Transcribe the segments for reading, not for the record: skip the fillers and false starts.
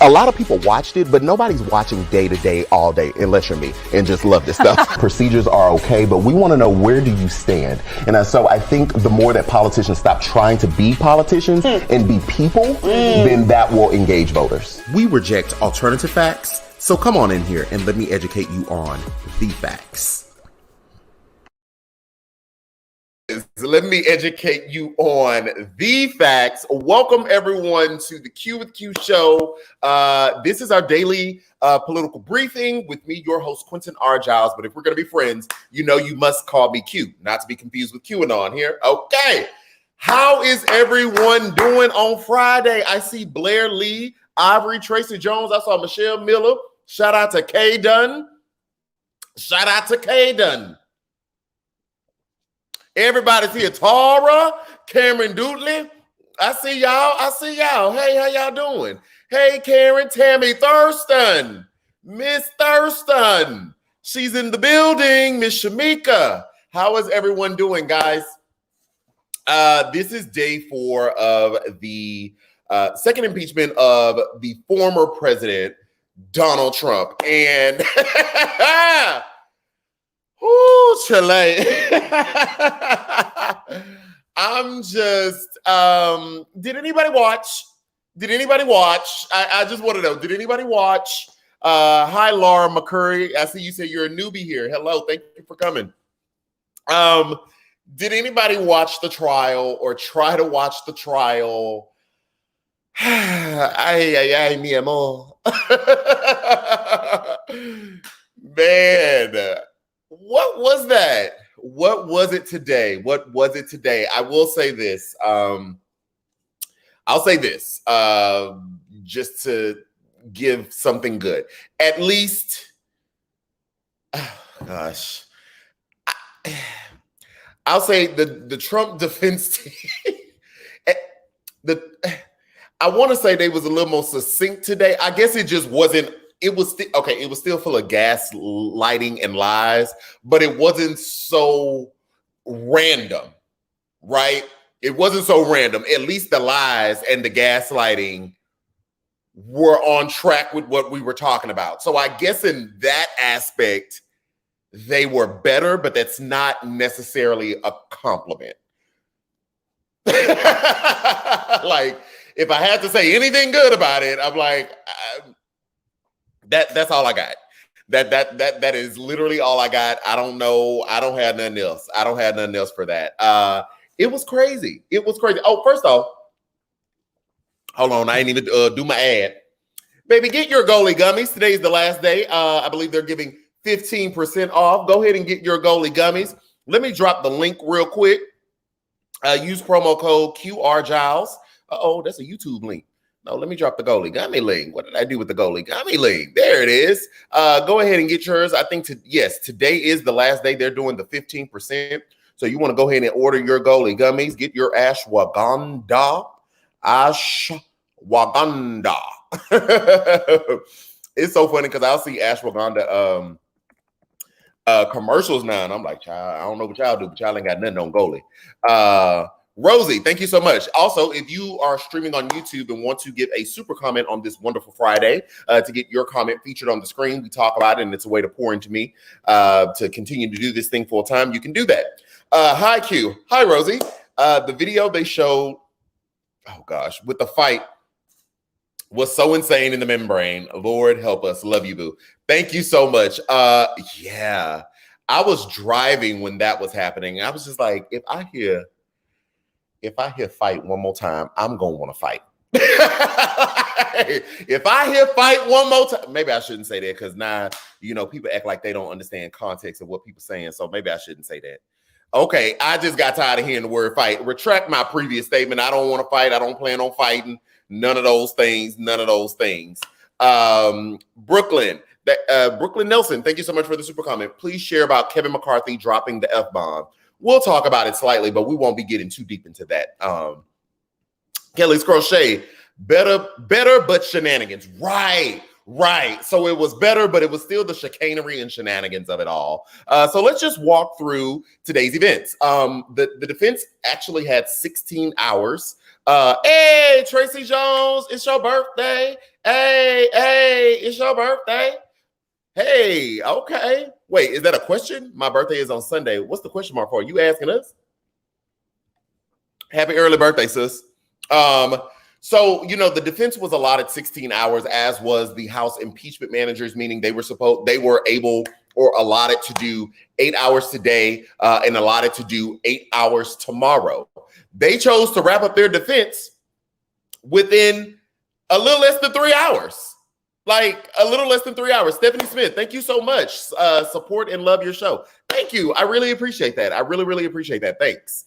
A lot of people watched it, but nobody's watching day to day all day unless you're me and just love this stuff. Procedures are okay, but we want to know, where do you stand? And so I think the more that politicians stop trying to be politicians and be people, then that will engage voters. We reject alternative facts, so come on in here and let me educate you on the facts. Let me educate you on the facts. Welcome everyone to the Q with Q show. This is our daily political briefing with me, your host, QuentinRJiles. But if we're going to be friends, you know you must call me Q, not to be confused with QAnon here. Okay. How is everyone doing on Friday? I see Blair Lee, Ivory, Tracy Jones. I saw Michelle Miller. Shout out to K Dunn. Shout out to K Dunn. Everybody's here. Tara, Cameron Doodley. I see y'all. I see y'all. Hey, how y'all doing? Hey, Karen, Tammy Thurston. Miss Thurston. She's in the building. Miss Shamika. How is everyone doing, guys? This is day 4 of the second impeachment of the former president, Donald Trump. And ooh, Chile. I'm just, did anybody watch? Did anybody watch? I just want to know, did anybody watch? Hi, Laura McCurry. I see you say you're a newbie here. Hello, thank you for coming. Did anybody watch the trial or try to watch the trial? Ay, mi amor. Man. What was that? What was it today? What was it today? I will say this. I'll say this just to give something good. At least, oh gosh, I'll say the Trump defense team. I want to say they was a little more succinct today. I guess it just wasn't. It was okay. It was still full of gaslighting and lies, but it wasn't so random, right? It wasn't so random. At least the lies and the gaslighting were on track with what we were talking about. So I guess in that aspect, they were better, but that's not necessarily a compliment. Like, if I had to say anything good about it, I'm like, that's all I got. That is literally all I got. I don't know. I don't have nothing else. I don't have nothing else for that. It was crazy. It was crazy. Oh, first off, hold on. I ain't even do my ad. Baby, get your goalie gummies. Today's the last day. I believe they're giving 15% off. Go ahead and get your goalie gummies. Let me drop the link real quick. Use promo code QRJiles. Oh, that's a YouTube link. No, let me drop the goalie gummy link. What did I do with the goalie gummy link? There it is. Go ahead and get yours. I think, today is the last day. They're doing the 15%. So you want to go ahead and order your goalie gummies. Get your ashwagandha. Ashwagandha. It's so funny because I'll see ashwagandha commercials now, and I'm like, child, I don't know what y'all do, but y'all ain't got nothing on goalie. Rosie, thank you so much. Also, if you are streaming on YouTube and want to give a super comment on this wonderful Friday, to get your comment featured on the screen, we talk about it, and it's a way to pour into me to continue to do this thing full time. You can do that. Hi, Q. Hi, Rosie. The video they showed, oh gosh, with the fight was so insane in the membrane. Lord help us. Love you, boo. Thank you so much. Yeah, I was driving when that was happening. I was just like, if I hear fight one more time, I'm going to want to fight. If I hear fight one more time, maybe I shouldn't say that because now, people act like they don't understand context of what people saying. So maybe I shouldn't say that. Okay, I just got tired of hearing the word fight. Retract my previous statement. I don't want to fight. I don't plan on fighting. None of those things. None of those things. Brooklyn Nelson, thank you so much for the super comment. Please share about Kevin McCarthy dropping the F-bomb. We'll talk about it slightly, but we won't be getting too deep into that. Kelly's Crochet, better, but shenanigans. Right. Right. So it was better, but it was still the chicanery and shenanigans of it all. So let's just walk through today's events. The defense actually had 16 hours. Hey, Tracy Jones, it's your birthday. Hey, it's your birthday. Hey, okay. Wait, is that a question? My birthday is on Sunday. What's the question mark for? You asking us? Happy early birthday, sis. So, the defense was allotted 16 hours, as was the House impeachment managers, meaning they were able or allotted to do 8 hours today and allotted to do 8 hours tomorrow. They chose to wrap up their defense within a little less than 3 hours. Like a little less than 3 hours. Stephanie Smith, thank you so much. Support and love your show. Thank you. I really appreciate that. I really, really appreciate that. Thanks.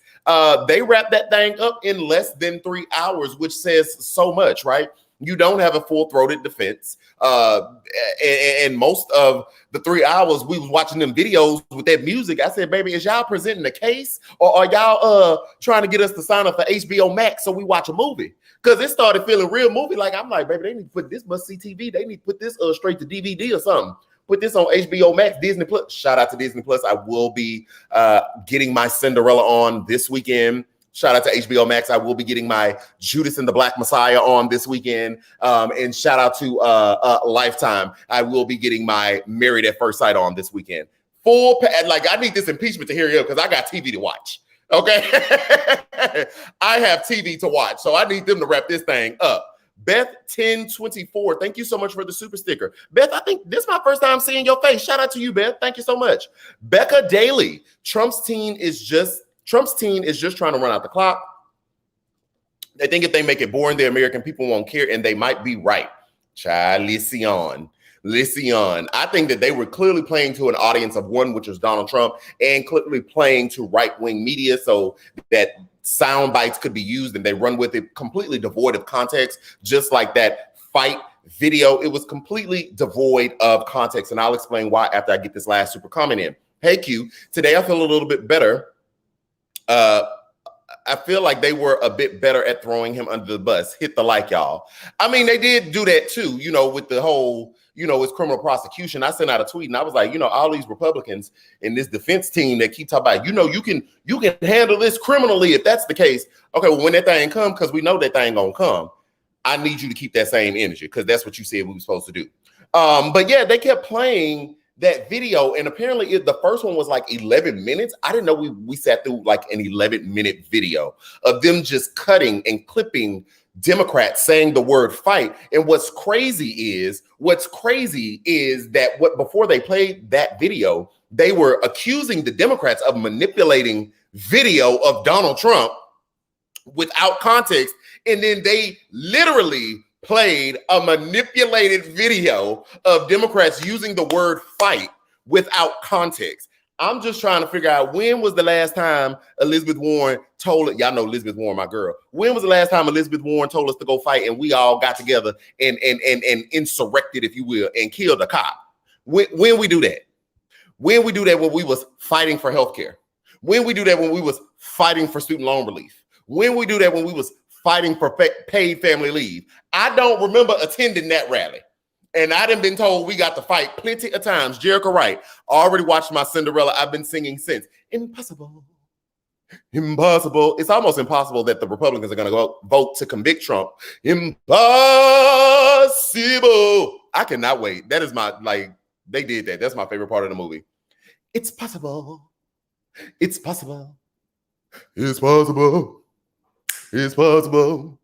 They wrapped that thing up in less than 3 hours, which says so much, right? You don't have a full-throated defense. And most of the 3 hours we was watching them videos with that music, I said, baby, is y'all presenting a case or are y'all trying to get us to sign up for HBO Max so we watch a movie? Because it started feeling real movie. Like, I'm like, baby, they need to put this must-see TV. They need to put this straight to DVD or something. Put this on HBO Max, Disney Plus. Shout out to Disney Plus. I will be getting my Cinderella on this weekend. Shout out to HBO Max. I will be getting my Judas and the Black Messiah on this weekend. And shout out to Lifetime. I will be getting my Married at First Sight on this weekend. I need this impeachment to hurry up because I got TV to watch. Okay. I have TV to watch. So I need them to wrap this thing up. Beth 1024, thank you so much for the super sticker. Beth, I think this is my first time seeing your face. Shout out to you, Beth. Thank you so much. Becca Daly, Trump's team is just trying to run out the clock. They think if they make it boring, the American people won't care, and they might be right. Child, listen. I think that they were clearly playing to an audience of one, which is Donald Trump, and clearly playing to right-wing media so that sound bites could be used and they run with it completely devoid of context, just like that fight video. It was completely devoid of context, and I'll explain why after I get this last super comment in. Hey, Q, today I feel a little bit better. I feel like they were a bit better at throwing him under the bus. Hit the like, y'all. I mean, they did do that too, with the whole, it's criminal prosecution. I sent out a tweet and I was like, all these Republicans in this defense team that keep talking about, you can handle this criminally if that's the case. Okay, well, when that thing come, because we know that thing gonna come, I need you to keep that same energy because that's what you said we were supposed to do. But yeah, they kept playing that video, and apparently the first one was like 11 minutes. I didn't know we sat through like an 11-minute video of them just cutting and clipping Democrats saying the word fight. And what's crazy is that before they played that video, they were accusing the Democrats of manipulating video of Donald Trump without context. And then they literally played a manipulated video of Democrats using the word fight without context. I'm just trying to figure out when was the last time Elizabeth Warren told it. Y'all know Elizabeth Warren, my girl. When was the last time Elizabeth Warren told us to go fight and we all got together and insurrected, if you will, and killed a cop? When we do that? When we do that when we was fighting for healthcare? When we do that when we was fighting for student loan relief? When we do that when we was fighting for paid family leave? I don't remember attending that rally. And I done been told we got to fight plenty of times. Jericho Wright, already watched my Cinderella. I've been singing since. Impossible. It's almost impossible that the Republicans are going to go vote to convict Trump. Impossible. I cannot wait. That is they did that. That's my favorite part of the movie. It's possible. It's possible. It's possible. It's possible.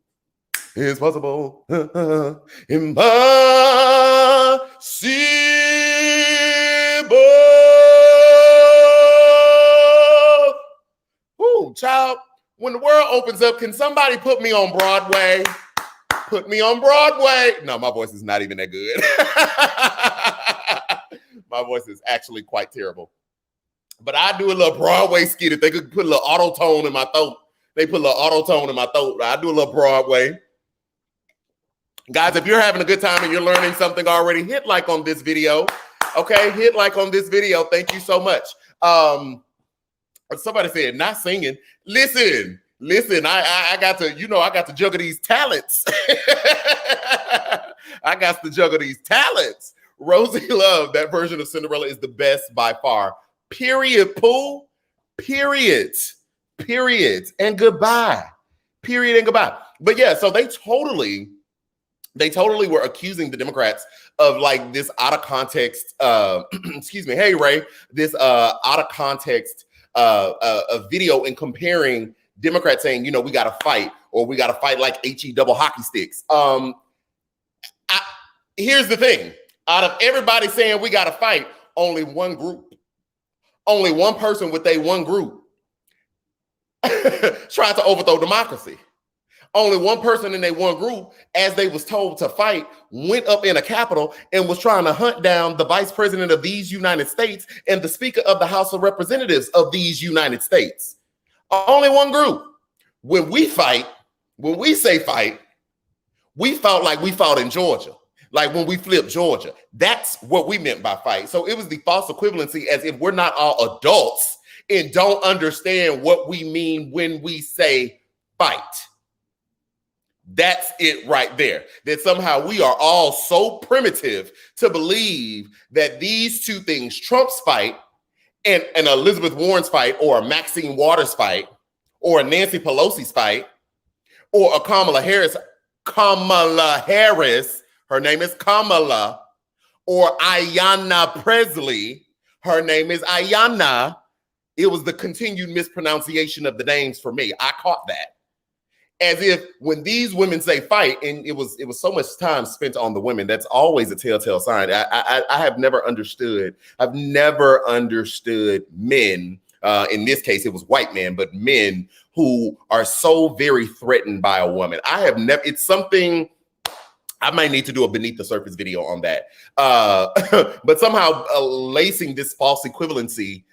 It's possible. Impossible. Ooh, child, when the world opens up, can somebody put me on Broadway? Put me on Broadway. No, my voice is not even that good. My voice is actually quite terrible. But I do a little Broadway skit. If they could put a little auto tone in my throat, they put a little auto tone in my throat. I do a little Broadway. Guys, if you're having a good time and you're learning something already, hit like on this video. Okay, hit like on this video. Thank you so much. Somebody said not singing. Listen. I got to, I got to juggle these talents. I got to juggle these talents. Rosie Love, that version of Cinderella is the best by far. Period, Pooh. Period. And goodbye. Period and goodbye. But yeah, so they totally were accusing the Democrats of like this out of context, excuse me, hey Ray, this out of context a video and comparing Democrats saying, you know, we got to fight, or we got to fight like HE double hockey sticks. Here's the thing. Out of everybody saying we got to fight, only one group, only one person with one group tried to overthrow democracy. Only one person in one group, as they was told to fight, went up in a Capitol and was trying to hunt down the vice president of these United States and the speaker of the House of Representatives of these United States. Only one group. When we fight, when we say fight, we fought like we fought in Georgia. Like when we flipped Georgia. That's what we meant by fight. So it was the false equivalency, as if we're not all adults and don't understand what we mean when we say fight. That's it right there. That somehow we are all so primitive to believe that these two things, Trump's fight and an Elizabeth Warren's fight, or a Maxine Waters fight, or a Nancy Pelosi's fight, or a Kamala Harris, her name is Kamala, or Ayanna Presley, her name is Ayanna. It was the continued mispronunciation of the names for me. I caught that. As if when these women say fight, and it was so much time spent on the women, that's always a telltale sign. I have never understood. I've never understood men. In this case, it was white men, but men who are so very threatened by a woman. I have never. It's something. I might need to do a beneath the surface video on that. But somehow lacing this false equivalency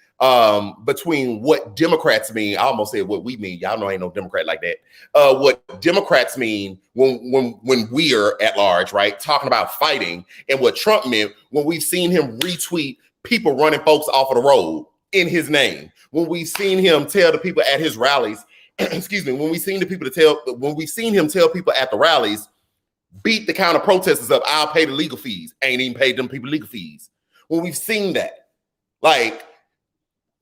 between what Democrats mean. I almost said what we mean. Y'all know I ain't no Democrat like that. What Democrats mean when we are at large, right? Talking about fighting, and what Trump meant when we've seen him retweet people running folks off of the road in his name. When we've seen him tell the people at his rallies, excuse me, when we've seen him tell people at the rallies, beat the counter protesters up, I'll pay the legal fees. Ain't even paid them people legal fees. When we've seen that, like,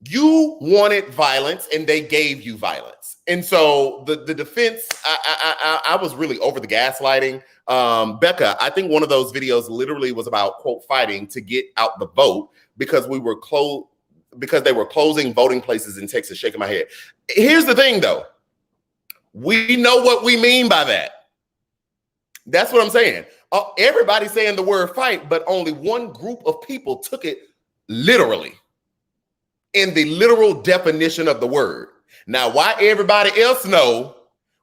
you wanted violence and they gave you violence. And so the defense, I was really over the gaslighting. Becca, I think one of those videos literally was about, quote, fighting to get out the vote because they were closing voting places in Texas. Shaking my head. Here's the thing, though. We know what we mean by that. That's what I'm saying. Everybody's saying the word fight, but only one group of people took it literally, in the literal definition of the word. Now, why everybody else know,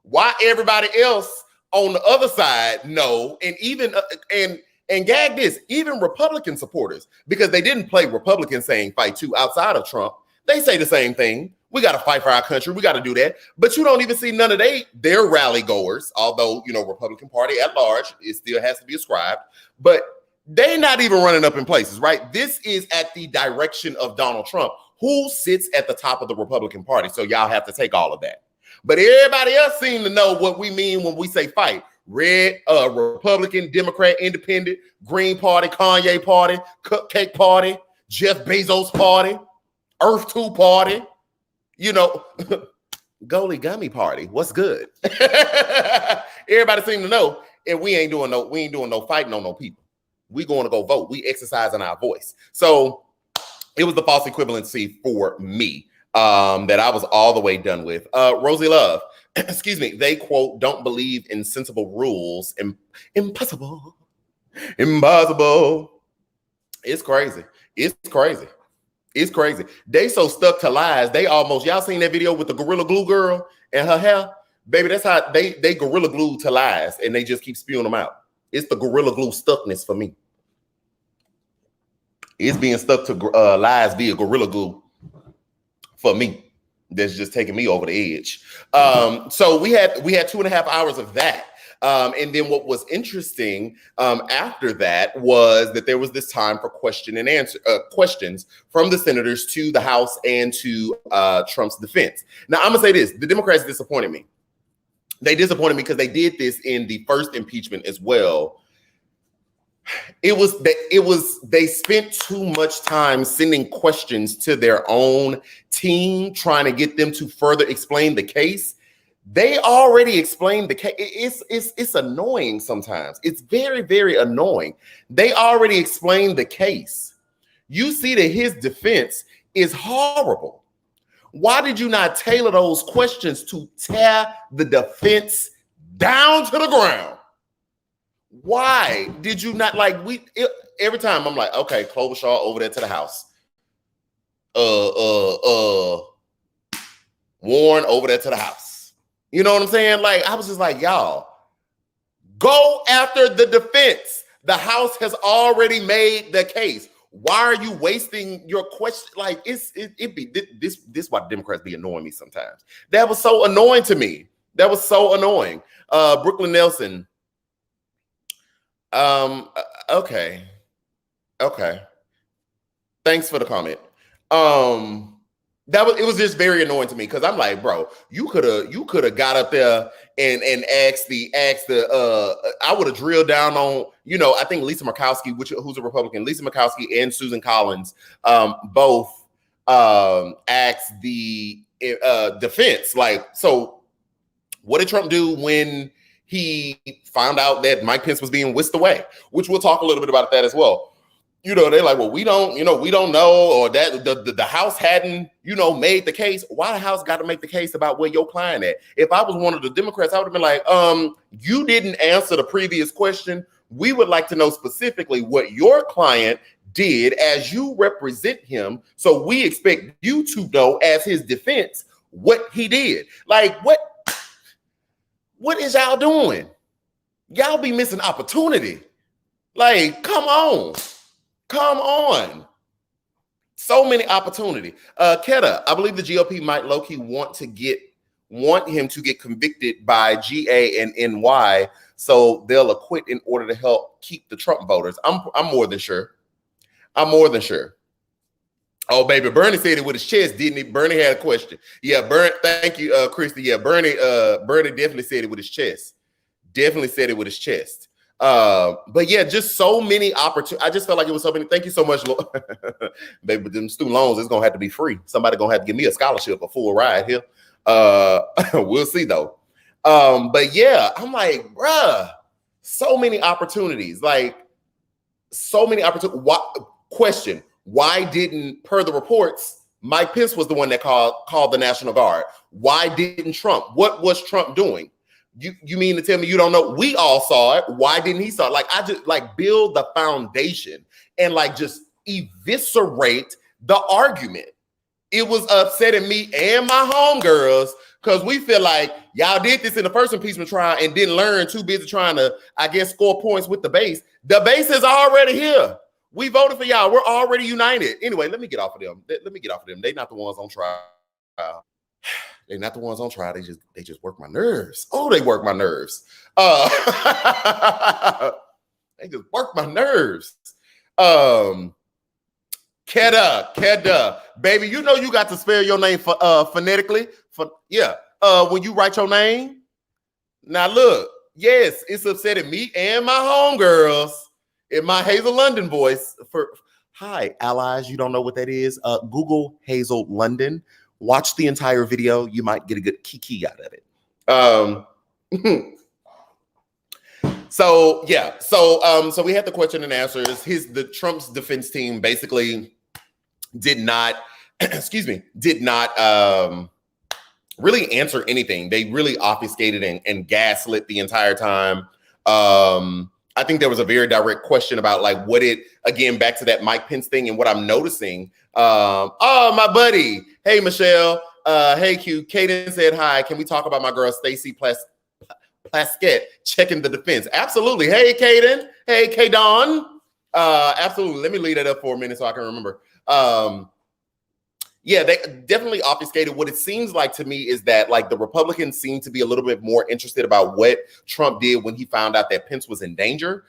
why everybody else on the other side know, and even and gag this, even Republican supporters, because they didn't play Republicans saying fight too outside of Trump, they say the same thing. We got to fight for our country. We got to do that. But you don't even see none of their rally goers, although, you know, Republican Party at large, it still has to be ascribed, but they're not even running up in places, right? This is at the direction of Donald Trump, who sits at the top of the Republican Party. So y'all have to take all of that. But everybody else seems to know what we mean when we say fight. Red, Republican, Democrat, Independent, Green Party, Kanye Party, Cupcake Party, Jeff Bezos Party, Earth 2 Party, you know, Goalie Gummy Party. What's good? Everybody seems to know, and we ain't doing no fighting on no people. We going to go vote. We exercising our voice. So it was the false equivalency for me that I was all the way done with. Rosie Love, excuse me, they, quote, don't believe in sensible rules. Impossible. It's crazy. It's crazy. They so stuck to lies. They almost, y'all seen that video with the Gorilla Glue girl and her hair? Baby, that's how they Gorilla Glue to lies, and they just keep spewing them out. It's the Gorilla Glue stuckness for me. It's being stuck to lies via Gorilla Glue for me. That's just taking me over the edge. So we had 2.5 hours of that. And then what was interesting after that was that there was this time for question and answer questions from the senators to the House and to Trump's defense. Now, I'm gonna say this: the Democrats disappointed me. They disappointed me because they did this in the first impeachment as well. they spent too much time sending questions to their own team, trying to get them to further explain the case. They already explained the case. It's annoying sometimes. It's very, very annoying. They already explained the case. You see that his defense is horrible. Why did you not tailor those questions to tear the defense down to the ground? Why did you not every time I'm like, okay, Klobuchar over there to the house. Warren over there to the house. You know what I'm saying? Like, I was just like, y'all, go after the defense. The House has already made the case. Why are you wasting your question? Like, this why Democrats be annoying me sometimes. That was so annoying to me. That was so annoying. Brooklyn Nelson. Okay. Thanks for the comment. It was just very annoying to me because I'm like, bro, you could have got up there and asked I would have drilled down on, I think Lisa Murkowski, who's a Republican, Lisa Murkowski and Susan Collins, both asked the defense. Like, so what did Trump do when he found out that Mike Pence was being whisked away? Which we'll talk a little bit about that as well. They're like, well, we don't know, or that the House hadn't, made the case. Why the House got to make the case about where your client at? If I was one of the Democrats, I would have been like, you didn't answer the previous question. We would like to know specifically what your client did as you represent him. So we expect you to know as his defense what he did. Like, what is y'all doing? Y'all be missing opportunity. Like, come on. So many opportunity. Keta, I believe the GOP might low-key want him to get convicted by GA and NY, so they'll acquit in order to help keep the Trump voters. I'm more than sure. Oh, baby, Bernie said it with his chest, didn't he? Bernie had a question. Yeah, Bernie, thank you, Christy. Yeah, Bernie definitely said it with his chest. But yeah, just so many opportunities. I just felt like it was so many. Thank you so much, Lord. Baby, them student loans is gonna have to be free. Somebody gonna have to give me a scholarship, a full ride here. We'll see though. But yeah, I'm like, bruh, so many opportunities. Question: why didn't, per the reports, Mike Pence was the one that called the National Guard? Why didn't Trump? What was Trump doing? You mean to tell me you don't know? We all saw it. Why didn't he saw it? Like, I just build the foundation and just eviscerate the argument. It was upsetting me and my homegirls because we feel like y'all did this in the first impeachment trial and didn't learn, too busy trying to, I guess, score points with the base. The base is already here. We voted for y'all. We're already united. Anyway, let me get off of them. They're not the ones on trial. They're not the ones on trial. They just work my nerves. Oh, they work my nerves. They just work my nerves. Keda, baby, you got to spell your name phonetically. When you write your name. Now look, yes, it's upsetting me and my homegirls in my Hazel London voice. Hi, allies. You don't know what that is? Google Hazel London. Watch the entire video. You might get a good kiki out of it. So we had the question and answers. The Trump's defense team basically did not really answer anything. They really obfuscated and gaslit the entire time. I think there was a very direct question about back to that Mike Pence thing, and what I'm noticing. My buddy. Hey, Michelle. Hey, Q. Kaden said hi. Can we talk about my girl, Stacey Plaskett, checking the defense? Absolutely. Hey, Kaden. Hey, Kadon. Absolutely. Let me leave that up for a minute so I can remember. Yeah, they definitely obfuscated. What it seems like to me is that the Republicans seem to be a little bit more interested about what Trump did when he found out that Pence was in danger,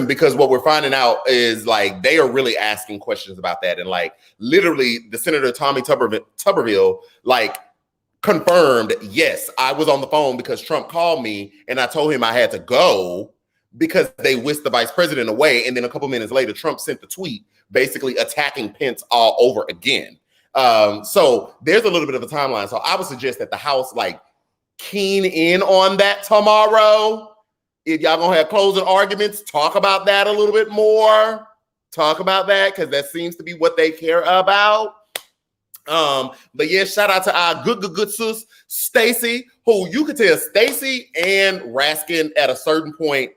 because what we're finding out is they are really asking questions about that. And literally the Senator Tommy Tuberville confirmed, yes, I was on the phone because Trump called me and I told him I had to go because they whisked the vice president away. And then a couple minutes later, Trump sent the tweet basically attacking Pence all over again. So there's a little bit of a timeline. So I would suggest that the House like keen in on that tomorrow. If y'all gonna have closing arguments, talk about that a little bit more. Talk about that because that seems to be what they care about. But yeah, shout out to our good sis Stacey, who you could tell Stacey and Raskin at a certain point,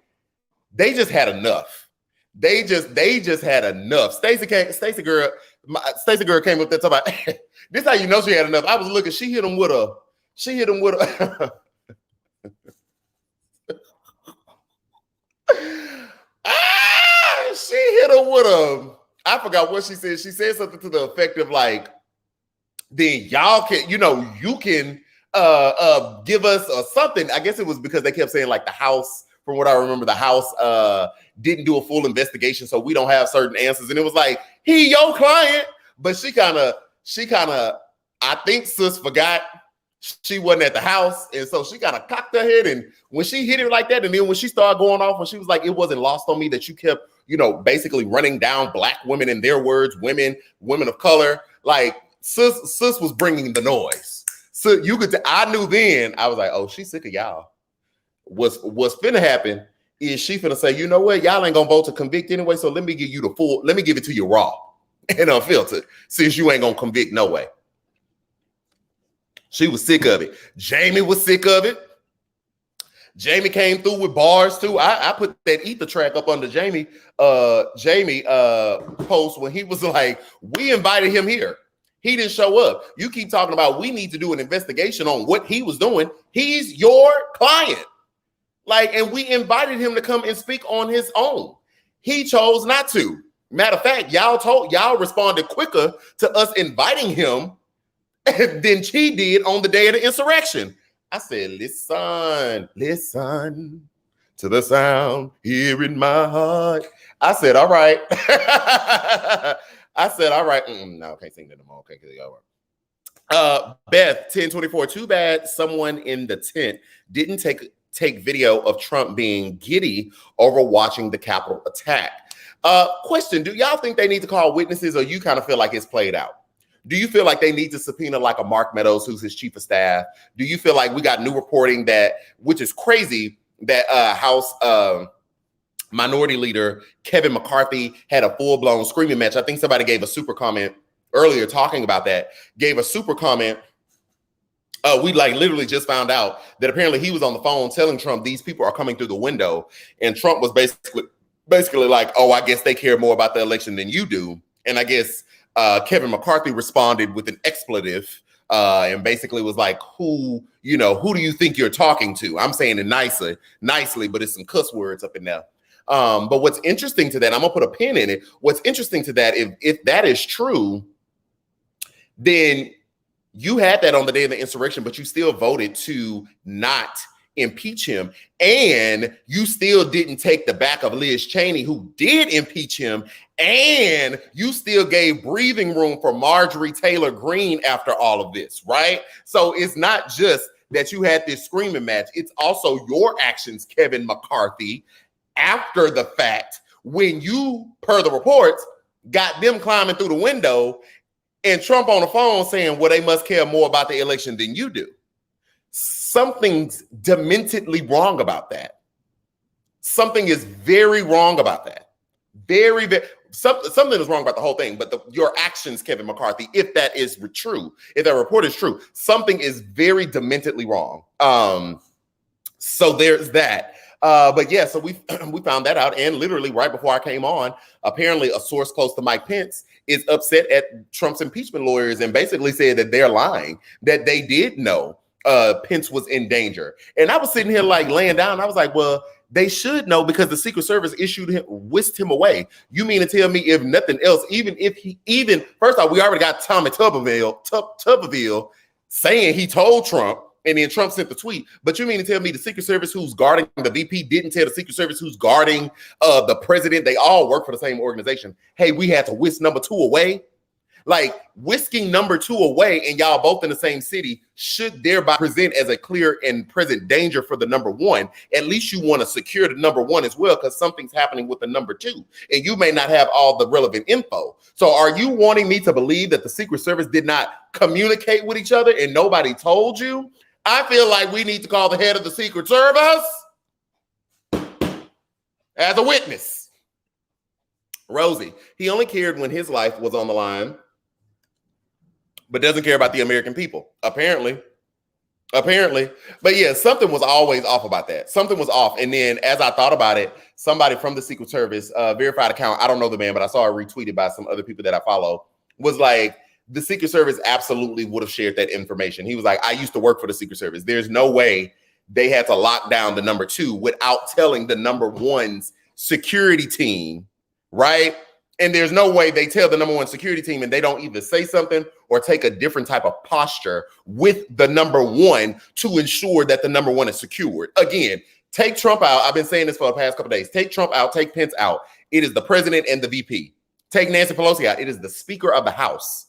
they just had enough. They just had enough. Stacey girl came up there talking about this. How you know she had enough? I was looking. She hit him with a. She hit him with a. I forgot what she said. She said something to the effect of like, then y'all can, you can give us something. I guess it was because they kept saying like the House. From what I remember, the House didn't do a full investigation, so we don't have certain answers. And it was like, he your client, but she kind of, I think sis forgot she wasn't at the House, and so she kind of cocked her head. And when she hit it like that, and then when she started going off, when she was like, it wasn't lost on me that you kept, basically running down Black women, in their words, women of color. Like sis was bringing the noise. So you could, I knew then. I was like, oh, she's sick of y'all. What's finna happen is she finna say, you know what, y'all ain't gonna vote to convict anyway, so let me give it to you raw and unfiltered, since you ain't gonna convict no way. She was sick of it. Jamie was sick of it. Jamie came through with bars too. I put that ether track up under Jamie post when he was like, we invited him here. He didn't show up. You keep talking about we need to do an investigation on what he was doing. He's your client. And we invited him to come and speak on his own. He chose not to. Matter of fact, y'all responded quicker to us inviting him than she did on the day of the insurrection. I said, listen to the sound here in my heart. I said, all right. No, can't sing that no more. Okay, all right. Beth, 1024, too bad someone in the tent didn't take video of Trump being giddy over watching the Capitol attack. Question, do y'all think they need to call witnesses, or you kind of feel like it's played out? Do you feel like they need to subpoena like a Mark Meadows, who's his chief of staff? Do you feel like we got new reporting which is crazy, that House Minority Leader Kevin McCarthy had a full-blown screaming match? I think somebody gave a super comment earlier talking about that, gave a super comment. We literally just found out that apparently he was on the phone telling Trump these people are coming through the window, and Trump was basically like, oh, I guess they care more about the election than you do. And I guess Kevin McCarthy responded with an expletive and basically was like, who do you think you're talking to? I'm saying it nicely, but it's some cuss words up in there. But what's interesting to that, I'm gonna put a pin in it. What's interesting to that, if that is true, then you had that on the day of the insurrection, but you still voted to not impeach him. And you still didn't take the back of Liz Cheney, who did impeach him. And you still gave breathing room for Marjorie Taylor Greene after all of this, right? So it's not just that you had this screaming match. It's also your actions, Kevin McCarthy, after the fact, when you, per the reports, got them climbing through the window, and Trump on the phone saying, well, they must care more about the election than you do. Something's dementedly wrong about that. Something is very wrong about that. Very, very, something is wrong about the whole thing, but your actions, Kevin McCarthy, if that is true, if that report is true, something is very dementedly wrong. So there's that. But yeah, so we found that out, and literally right before I came on, apparently a source close to Mike Pence is upset at Trump's impeachment lawyers and basically said that they're lying, that they did know Pence was in danger. And I was sitting here laying down. I was like, well, they should know because the Secret Service whisked him away. You mean to tell me, if nothing else, first off, we already got Tommy Tuberville saying he told Trump, and then Trump sent the tweet. But you mean to tell me the Secret Service who's guarding the VP didn't tell the Secret Service who's guarding the president? They all work for the same organization. Hey, we had to whisk number 2 away. Like whisking number 2 away and y'all both in the same city should thereby present as a clear and present danger for the number 1. At least you want to secure the number 1 as well, because something's happening with the number 2 and you may not have all the relevant info. So are you wanting me to believe that the Secret Service did not communicate with each other and nobody told you? I feel like we need to call the head of the Secret Service as a witness. Rosie, he only cared when his life was on the line, but doesn't care about the American people. Apparently. But yeah, something was always off about that. Something was off. And then as I thought about it, somebody from the Secret Service, verified account, I don't know the man, but I saw it retweeted by some other people that I follow, was like, the Secret Service absolutely would have shared that information. He was like, I used to work for the Secret Service. There's no way they had to lock down the number 2 without telling the number 1's security team, right? And there's no way they tell the number 1 security team and they don't either say something or take a different type of posture with the number 1 to ensure that the number 1 is secured. Again, take Trump out. I've been saying this for the past couple of days. Take Trump out, take Pence out. It is the president and the VP. Take Nancy Pelosi out. It is the Speaker of the House.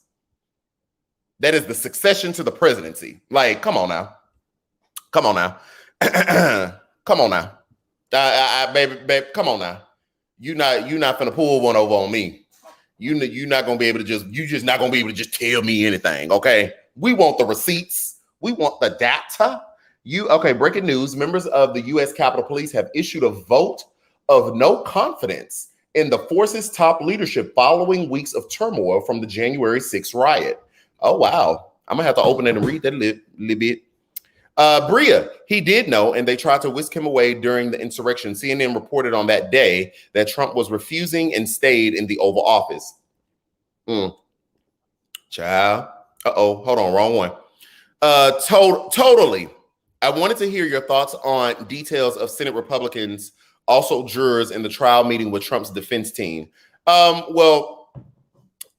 That is the succession to the presidency. Like, come on now. Come on now. Come on now. Baby, come on now. You're not gonna pull one over on me. You're not gonna be able to just not gonna be able to just tell me anything. Okay. We want the receipts. We want the data. Okay, breaking news. Members of the U.S. Capitol Police have issued a vote of no confidence in the force's top leadership following weeks of turmoil from the January 6th riot. Oh, wow. I'm going to have to open it and read that a little bit. Bria, he did know, and they tried to whisk him away during the insurrection. CNN reported on that day that Trump was refusing and stayed in the Oval Office. Child. Uh-oh. Hold on. Wrong one. Totally. I wanted to hear your thoughts on details of Senate Republicans, also jurors in the trial meeting with Trump's defense team. Well,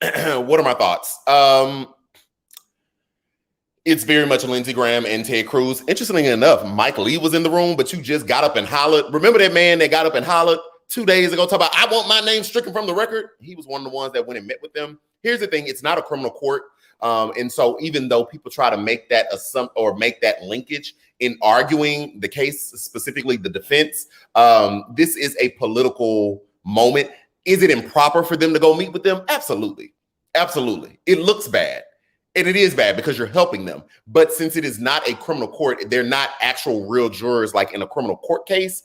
what are my thoughts? It's very much Lindsey Graham and Ted Cruz. Interestingly enough, Mike Lee was in the room, but you just got up and hollered. Remember that man that got up and hollered 2 days ago, talking about, I want my name stricken from the record? He was one of the ones that went and met with them. Here's the thing. It's not a criminal court. And so even though people try to make that make that linkage in arguing the case, specifically the defense, this is a political moment. Is it improper for them to go meet with them? Absolutely. Absolutely. It looks bad. And it is bad because you're helping them. But since it is not a criminal court, they're not actual real jurors like in a criminal court case.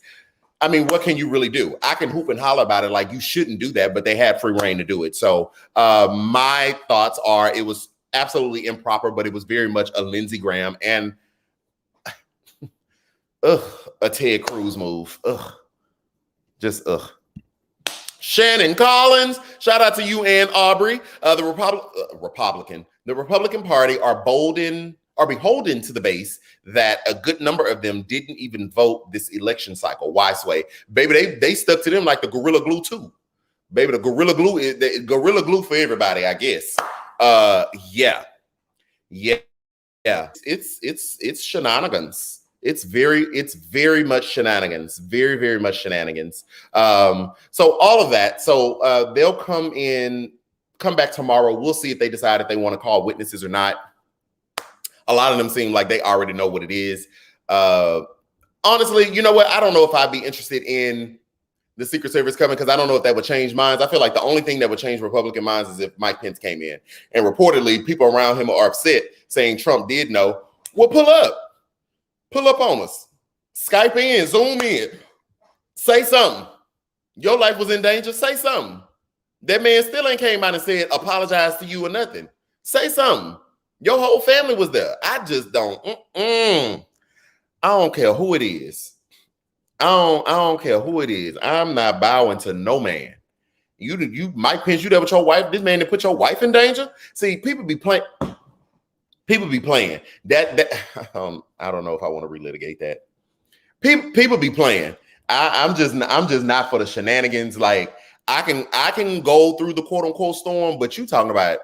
I mean, what can you really do? I can hoop and holler about it like you shouldn't do that, but they had free reign to do it. So my thoughts are it was absolutely improper, but it was very much a Lindsey Graham and a Ted Cruz move. Shannon Collins, shout out to you and Aubrey. The Republican Party are beholden to the base that a good number of them didn't even vote this election cycle. Why, Sway? Baby, they stuck to them like the Gorilla Glue too. Baby, the Gorilla Glue is the Gorilla Glue for everybody, I guess. Yeah. It's shenanigans. It's very much shenanigans. Very, very much shenanigans. So all of that. So they'll come back tomorrow. We'll see if they decide if they want to call witnesses or not. A lot of them seem like they already know what it is. Honestly, you know what? I don't know if I'd be interested in the Secret Service coming because I don't know if that would change minds. I feel like the only thing that would change Republican minds is if Mike Pence came in. And reportedly, people around him are upset saying Trump did know. Well, pull up. Pull up on us. Skype in, Zoom in. Say something. Your life was in danger. Say something. That man still ain't came out and said, apologize to you or nothing. Say something. Your whole family was there. I just don't. I don't care who it is. I don't care who it is. I'm not bowing to no man. You Mike Pence, you there with your wife. This man that put your wife in danger. See, people be playing. That I don't know if I want to relitigate that. People be playing. I'm just not for the shenanigans. Like I can go through the quote unquote storm, but you talking about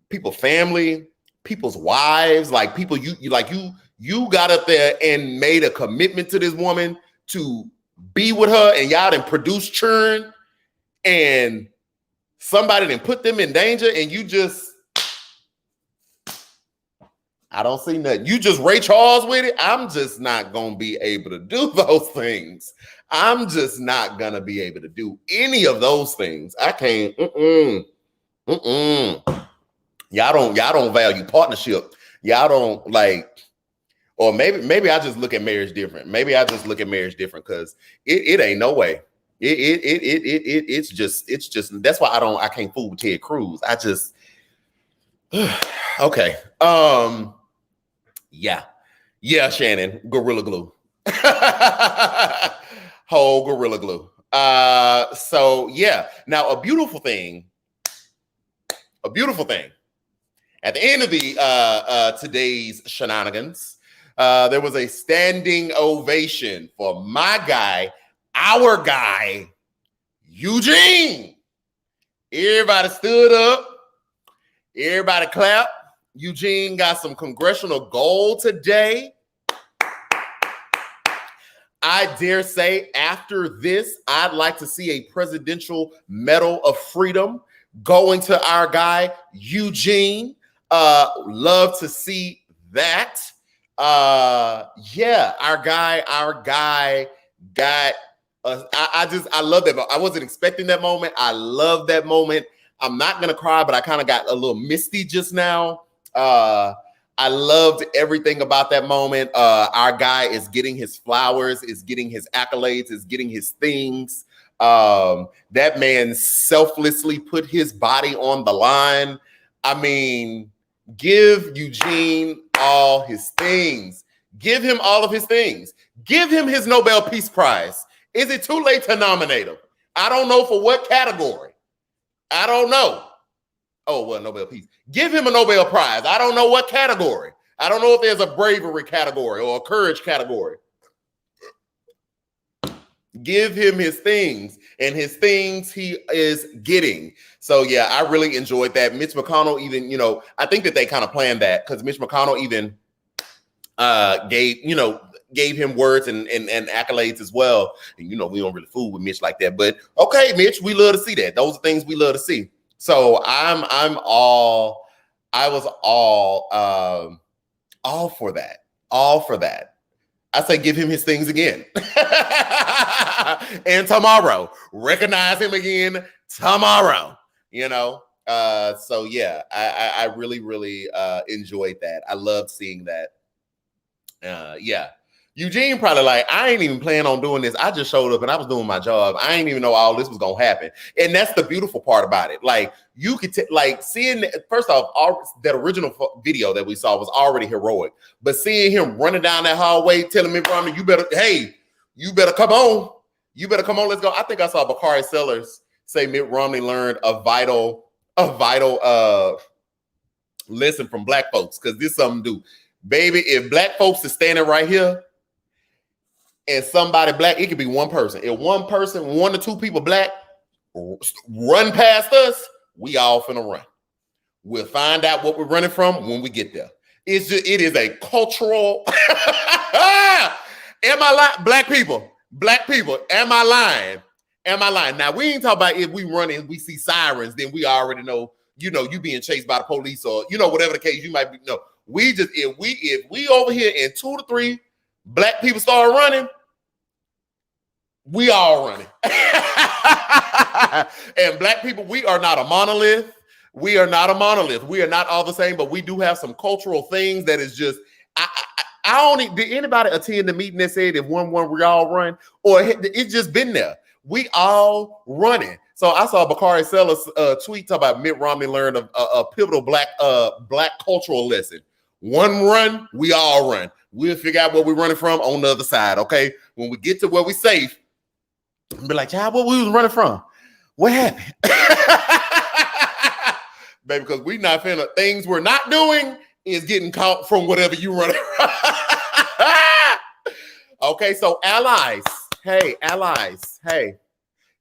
people's family, people's wives, like people you got up there and made a commitment to this woman to be with her, and y'all done produce churn, and somebody didn't put them in danger and you just, I don't see nothing. You just Ray Charles with it. I'm just not going to be able to do those things. I'm just not going to be able to do any of those things. I can't. Y'all don't value partnership. Y'all don't like, or maybe I just look at marriage different. Maybe I just look at marriage different because it ain't no way. It's just that's why I can't fool with Ted Cruz. I just okay. Yeah, Shannon, Gorilla Glue. Whole Gorilla Glue. So yeah. Now a beautiful thing. At the end of the today's shenanigans, there was a standing ovation for my guy, our guy, Eugene. Everybody stood up. Everybody clapped. Eugene got some Congressional Gold today. I dare say after this, I'd like to see a Presidential Medal of Freedom going to our guy, Eugene. Love to see that. Yeah, our guy got I love that. I wasn't expecting that moment. I love that moment. I'm not gonna cry, but I kind of got a little misty just now. I loved everything about that moment. Our guy is getting his flowers, is getting his accolades, is getting his things. That man selflessly put his body on the line. I mean, give Eugene all his things. Give him all of his things. Give him his Nobel Peace Prize. Is it too late to nominate him? I don't know for what category. I don't know. Oh, well, Nobel Peace. Give him a Nobel Prize. I don't know what category. I don't know if there's a bravery category or a courage category. Give him his things, and his things he is getting. So, yeah, I really enjoyed that. Mitch McConnell even, I think that they kind of planned that because Mitch McConnell even gave him words and accolades as well. And, we don't really fool with Mitch like that. But, okay, Mitch, we love to see that. Those are things we love to see. So I was all for that. All for that. I say give him his things again. And tomorrow, recognize him again tomorrow, So yeah, I really, really enjoyed that. I loved seeing that. Yeah. Eugene probably like, I ain't even planning on doing this. I just showed up and I was doing my job. I ain't even know all this was going to happen. And that's the beautiful part about it. Like you could seeing, first off, that original video that we saw was already heroic, but seeing him running down that hallway, telling Mitt Romney, you better come on. You better come on. Let's go. I think I saw Bakari Sellers say Mitt Romney learned a vital lesson from black folks. Cause this something to do, baby. If black folks is standing right here, and somebody black, it could be one person. If one person, 1 to 2 people black, run past us, we all finna run. We'll find out what we're running from when we get there. It is a cultural. Am I lying? Black people, am I lying? Am I lying? Now, we ain't talking about if we run and we see sirens, then we already know, you being chased by the police or, whatever the case you might be. No, we just, if we over here and 2 to 3 black people start running, we all running. And black people, we are not a monolith. We are not a monolith. We are not all the same, but we do have some cultural things that is just, did anybody attend the meeting that said if one we all run? Or it's just been there. We all running. So I saw Bakari Sellers tweet talking about Mitt Romney learned a pivotal black cultural lesson. One run, we all run. We'll figure out where we're running from on the other side, okay? When we get to where we're safe, we'll be like, child, what we was running from? What happened? Baby, because we not finna, things we're not doing is getting caught from whatever you running from. Okay, so allies, hey,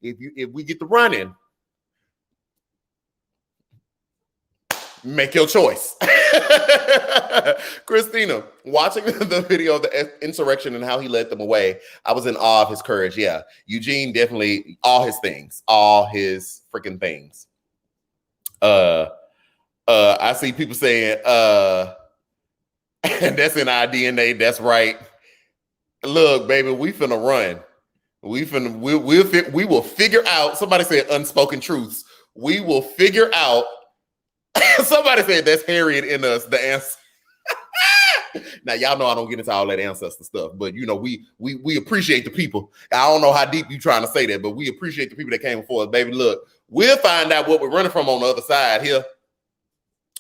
if we get to running, make your choice. Christina, watching the video of the insurrection and how he led them away, I was in awe of his courage. Yeah, Eugene definitely, all his freaking things. I see people saying, that's in our DNA. That's right. Look, baby, we finna run. We will figure out. Somebody said unspoken truths. We will figure out. Somebody said that's Harriet in us. The answer. Now y'all know I don't get into all that ancestor stuff, but you know we appreciate the people. I don't know how deep you trying to say that, but we appreciate the people that came before us, baby. Look, we'll find out what we're running from on the other side here.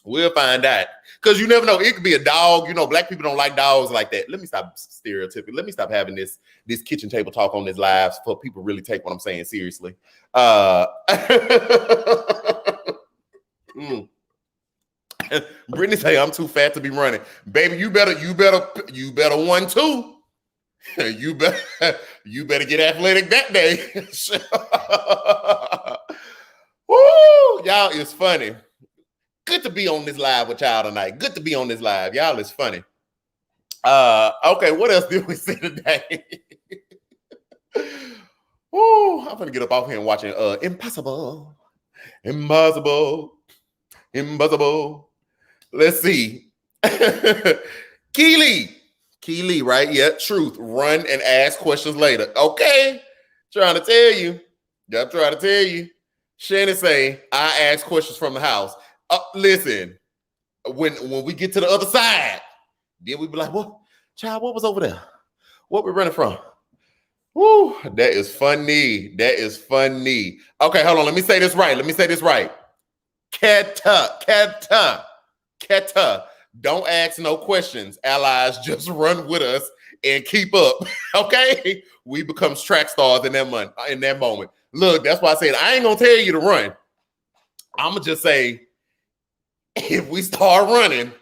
We'll find out, because you never know. It could be a dog. You know, black people don't like dogs like that. Let me stop stereotyping. Let me stop having this kitchen table talk on this live for people really take what I'm saying seriously. Brittany say I'm too fat to be running. Baby, you better 1-2. You better get athletic that day. Woo! Y'all is funny. Good to be on this live with y'all tonight. Good to be on this live. Y'all is funny. Okay, what else did we see today? Woo! I'm gonna get up off here and watching Impossible. Let's see. Keely, right? Yeah, truth. Run and ask questions later. Okay. Trying to tell you. Yeah, I'm trying to tell you. Shannon say, I ask questions from the house. Listen, when we get to the other side, then we be like, what? Child, what was over there? What we running from? Woo, that is funny. That is funny. Okay, hold on. Let me say this right. Keta. Don't ask no questions. Allies, just run with us and keep up. Okay? We become track stars in that moment. Look, that's why I said I ain't gonna tell you to run. I'm gonna just say, if we start running,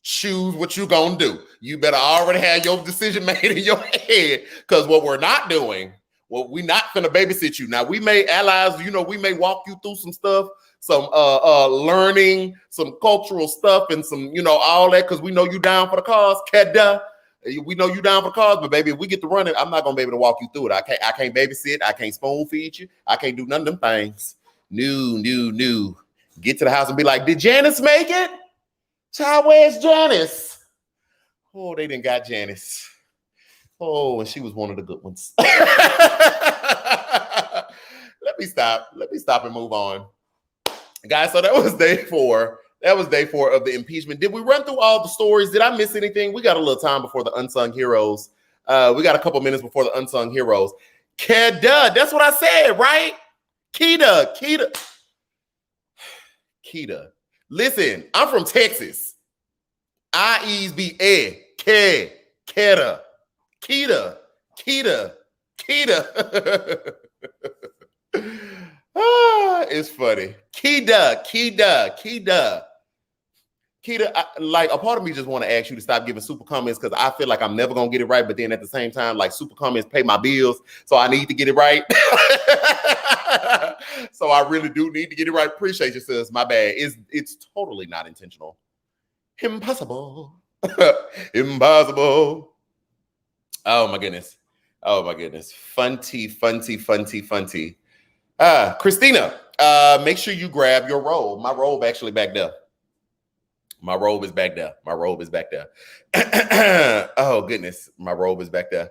choose what you gonna do. You better already have your decision made in your head. Because what we're not doing, we're not gonna babysit you. Now, we may allies, we may walk you through some stuff, some learning, some cultural stuff, and some, all that, because we know you down for the cause. We know you down for the cause, but baby, if we get to running, I'm not gonna be able to walk you through it. I can't babysit, I can't spoon feed you, I can't do none of them things. No. Get to the house and be like, did Janice make it? Child, where's Janice? Oh, they didn't got Janice. Oh, and she was one of the good ones. Let me stop and move on. Guys, so that was day 4. That was day 4 of the impeachment. Did we run through all the stories? Did I miss anything? We got a little time before the unsung heroes. We got a couple minutes before the unsung heroes. Keda, that's what I said, right? Keda. Listen, I'm from Texas. I-E's be Keda. It's funny. Keda. Like, a part of me just want to ask you to stop giving super comments, because I feel like I'm never gonna get it right, but then at the same time, like, super comments pay my bills, so I need to get it right. So I really do need to get it right. Appreciate you, sis. My bad. It's totally not intentional. Impossible. Impossible. Oh my goodness. Funty. Christina, make sure you grab your robe. My robe actually back there. My robe is back there. Oh goodness, my robe is back there.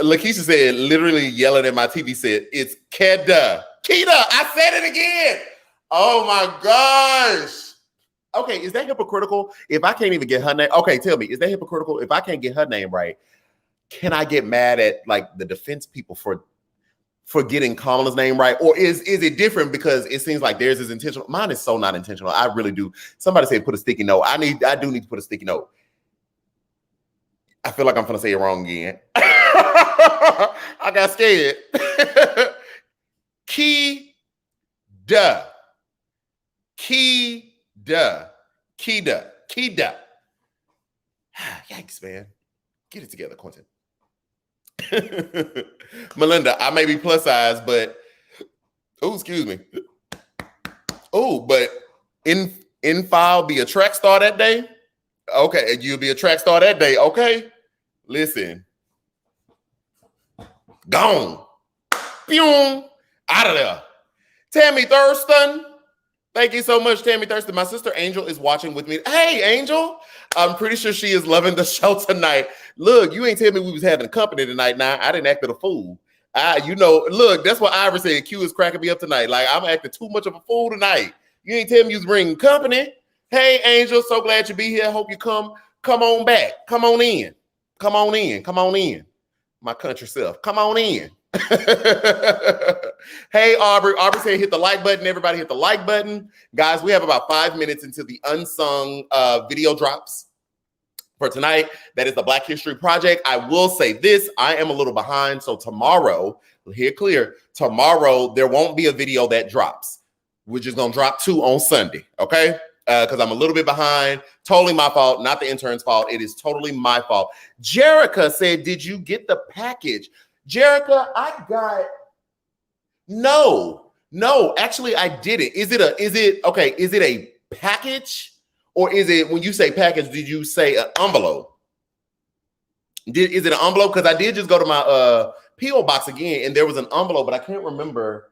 Lakeisha said, literally yelling at my TV, said, it's Keda. I said it again. Oh my gosh. Okay, is that hypocritical if I can't even get her name? Okay, tell me, is that hypocritical if I can't get her name right? Can I get mad at like the defense people for getting Kamala's name right? Or is it different because it seems like theirs is intentional? Mine is so not intentional. I really do. Somebody said put a sticky note. I do need to put a sticky note. I feel like I'm gonna say it wrong again. I got scared. Keda. Yikes, man. Get it together, Quentin. Melinda, I may be plus size, but excuse me. But in file be a track star that day. Okay, you'll be a track star that day. Okay, listen. Gone. Boom. Out of there. Tammy Thurston. Thank you so much, Tammy Thurston. My sister Angel is watching with me. Hey, Angel. I'm pretty sure she is loving the show tonight. Look, you ain't tell me we was having company tonight. Now I didn't act like a fool. Look, that's what Ivor said. Q is cracking me up tonight. Like, I'm acting too much of a fool tonight. You ain't tell me you was bringing company. Hey, Angel, so glad you be here. Hope you come on back. Come on in. Come on in. Come on in. My country self. Come on in. Hey, Aubrey. Aubrey said hit the like button. Everybody hit the like button. Guys, we have about 5 minutes until the unsung video drops for tonight. That is the Black History Project. I will say this. I am a little behind. So tomorrow, hear clear, tomorrow there won't be a video that drops. We're just going to drop 2 on Sunday. Okay? Because I'm a little bit behind. Totally my fault. Not the intern's fault. It is totally my fault. Jerica said, did you get the package? Jerica, I got no, actually I didn't. Is it a package, or is it, when you say package, did you say an envelope? Is it an envelope? Because I did just go to my P.O. box again, and there was an envelope, but I can't remember.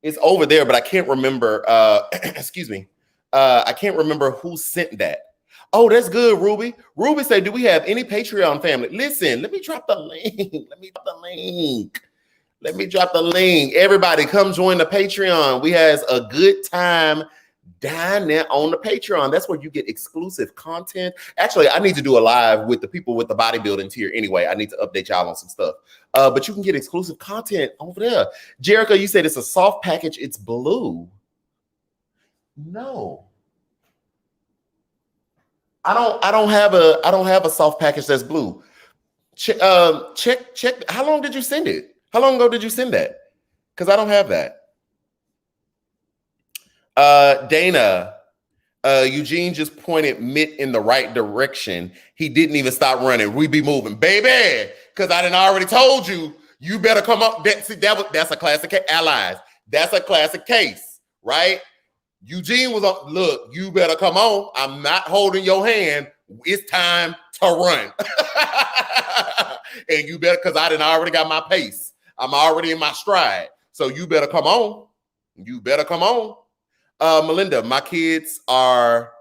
It's over there, but I can't remember. Excuse me. I can't remember who sent that. Oh, that's good, Ruby. Ruby said, do we have any Patreon family? Listen, let me drop the link. Let me drop the link. Everybody come join the Patreon. We has a good time down there on the Patreon. That's where you get exclusive content. Actually, I need to do a live with the people with the bodybuilding tier anyway. I need to update y'all on some stuff. But you can get exclusive content over there. Jericho, you said it's a soft package. It's blue. No. I don't have a soft package that's blue. Check. How long did you send it? How long ago did you send that? Because I don't have that. Dana, Eugene just pointed Mitt in the right direction. He didn't even stop running. We be moving, baby. Because I done already told you, you better come up. That's a classic case. Allies. That's a classic case, right? Eugene was on, look, you better come on. I'm not holding your hand. It's time to run. And you better, because I done already got my pace. I'm already in my stride. So you better come on. You better come on. Melinda, my kids are,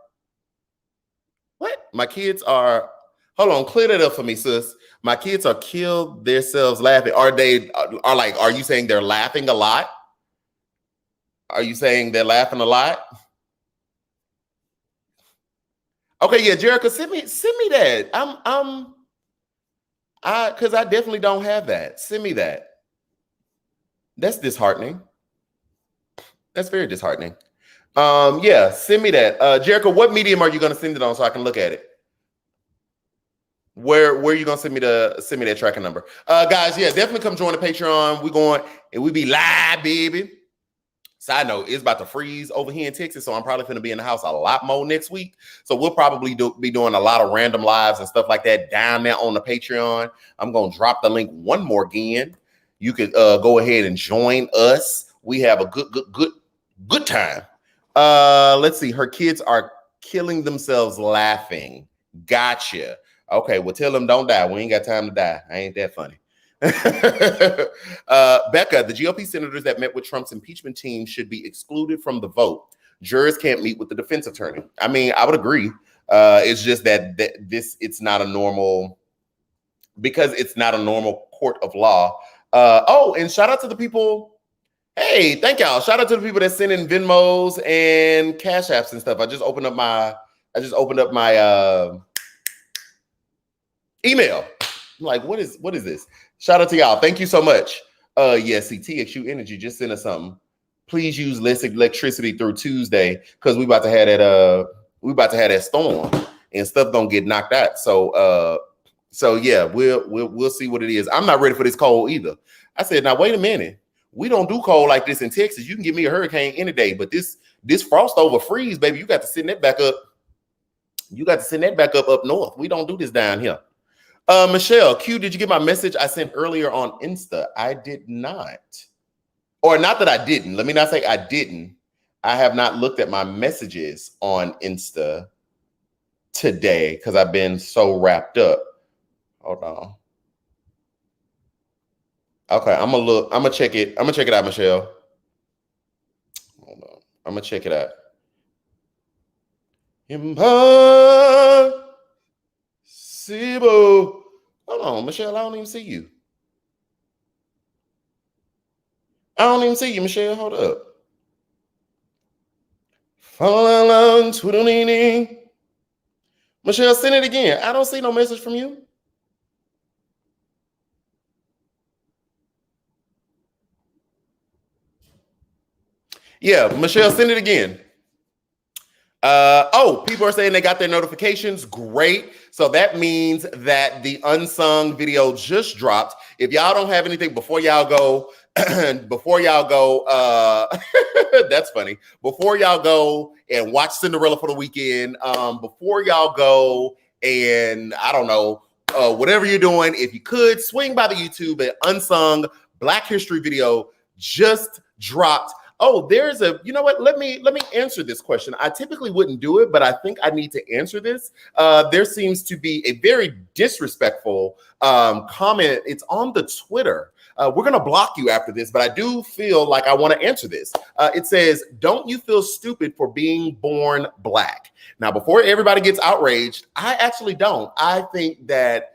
what? My kids are, hold on, clear that up for me, sis. My kids are killed themselves laughing. Are you saying they're laughing a lot? Are you saying they're laughing a lot? Okay, yeah, Jericho, send me that. Because I definitely don't have that. Send me that. That's disheartening. That's very disheartening. Yeah, send me that. Jericho, what medium are you going to send it on so I can look at it? Where are you going to send me that tracking number? Guys, yeah, definitely come join the Patreon. We're going, and we be live, baby. Side note, it's about to freeze over here in Texas, so I'm probably going to be in the house a lot more next week. So we'll probably be doing a lot of random lives and stuff like that down there on the Patreon. I'm going to drop the link one more again. You could go ahead and join us. We have a good time. Let's see. Her kids are killing themselves laughing. Gotcha. Okay, well, tell them don't die. We ain't got time to die. I ain't that funny. Becca, the GOP senators that met with Trump's impeachment team should be excluded from the vote. Jurors can't meet with the defense attorney. I mean, I would agree. It's just that it's not a normal, because it's not a normal court of law. And shout out to the people. Hey, thank y'all. Shout out to the people that send in Venmos and CashApps and stuff. I just opened up my email. I'm like, what is this? Shout out to y'all. Thank you so much. Yeah, see, TXU Energy just sent us something. Please use less electricity through Tuesday, because we about to have that storm and stuff gonna get knocked out. So yeah, we'll see what it is. I'm not ready for this cold either. I said, now wait a minute. We don't do cold like this in Texas. You can give me a hurricane any day, but this frost over freeze, baby, you got to send that back up. You got to send that back up north. We don't do this down here. Michelle, Q, did you get my message I sent earlier on Insta? I did not. Or not that I didn't. Let me not say I didn't. I have not looked at my messages on Insta today because I've been so wrapped up. Hold on. Okay, I'm gonna check it. I'm gonna check it out, Michelle. Hold on. I'm gonna check it out. Impossible. Hold on, Michelle, I don't even see you. I don't even see you, Michelle. Hold up. Michelle, send it again. I don't see no message from you. Yeah, Michelle, send it again. People are saying they got their notifications. Great. So that means that the unsung video just dropped. If y'all don't have anything before y'all go, that's funny. Before y'all go and watch Cinderella for the weekend, before y'all go and I don't know, whatever you're doing, if you could swing by the YouTube, an unsung Black History video just dropped. Oh, you know what? Let me answer this question. I typically wouldn't do it, but I think I need to answer this. There seems to be a very disrespectful comment. It's on the Twitter. We're going to block you after this, but I do feel like I want to answer this. It says, don't you feel stupid for being born Black? Now, before everybody gets outraged, I actually don't. I think that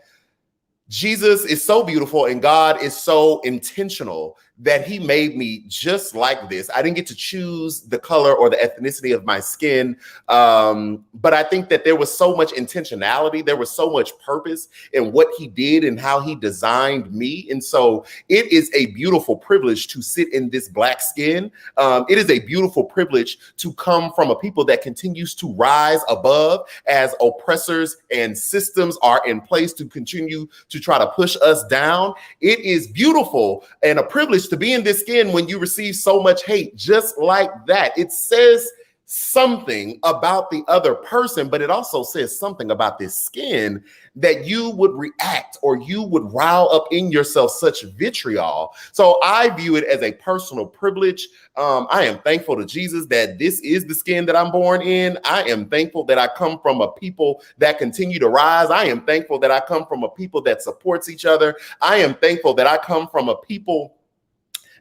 Jesus is so beautiful and God is so intentional that he made me just like this. I didn't get to choose the color or the ethnicity of my skin. But I think that there was so much intentionality. There was so much purpose in what he did and how he designed me. And so it is a beautiful privilege to sit in this Black skin. It is a beautiful privilege to come from a people that continues to rise above as oppressors and systems are in place to continue to try to push us down. It is beautiful and a privilege to be in this skin when you receive so much hate just like that. It says something about the other person, but it also says something about this skin that you would react or you would rile up in yourself such vitriol. So I view it as a personal privilege. I am thankful to Jesus that this is the skin that I'm born in. I am thankful that I come from a people that continue to rise. I am thankful that I come from a people that supports each other. I am thankful that I come from a people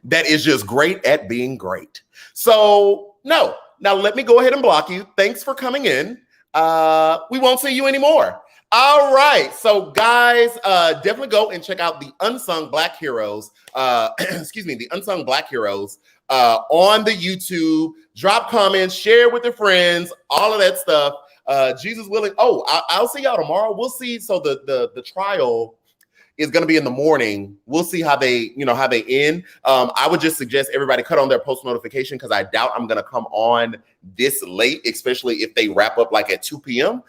that is just great at being great. So no. Now, let me go ahead and block you. Thanks for coming in. We won't see you anymore. All right. So, guys, definitely go and check out the Unsung Black Heroes. The Unsung Black Heroes on the YouTube. Drop comments, share with your friends, all of that stuff. Jesus willing. Oh, I'll see y'all tomorrow. We'll see. So the trial is going to be in the morning. We'll see how they end. I would just suggest everybody cut on their post notification because I doubt I'm going to come on this late, especially if they wrap up like at 2 p.m.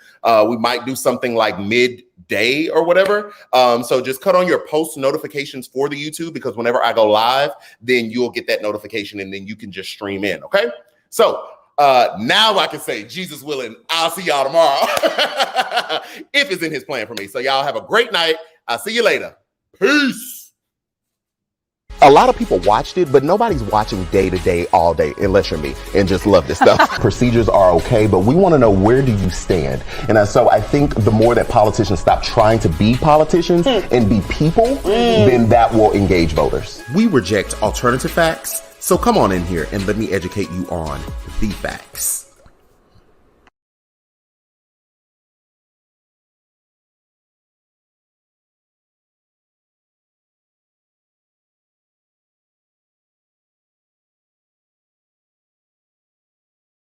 We might do something like midday or whatever. So just cut on your post notifications for the YouTube because whenever I go live, then you'll get that notification and then you can just stream in. Okay. So now I can say, Jesus willing, I'll see y'all tomorrow if it's in his plan for me. So y'all have a great night. I'll see you later. Peace. A lot of people watched it, but nobody's watching day to day, all day, unless you're me and just love this stuff. Procedures are okay, but we want to know, where do you stand? And so I think the more that politicians stop trying to be politicians and be people, then that will engage voters. We reject alternative facts, so come on in here and let me educate you on the facts.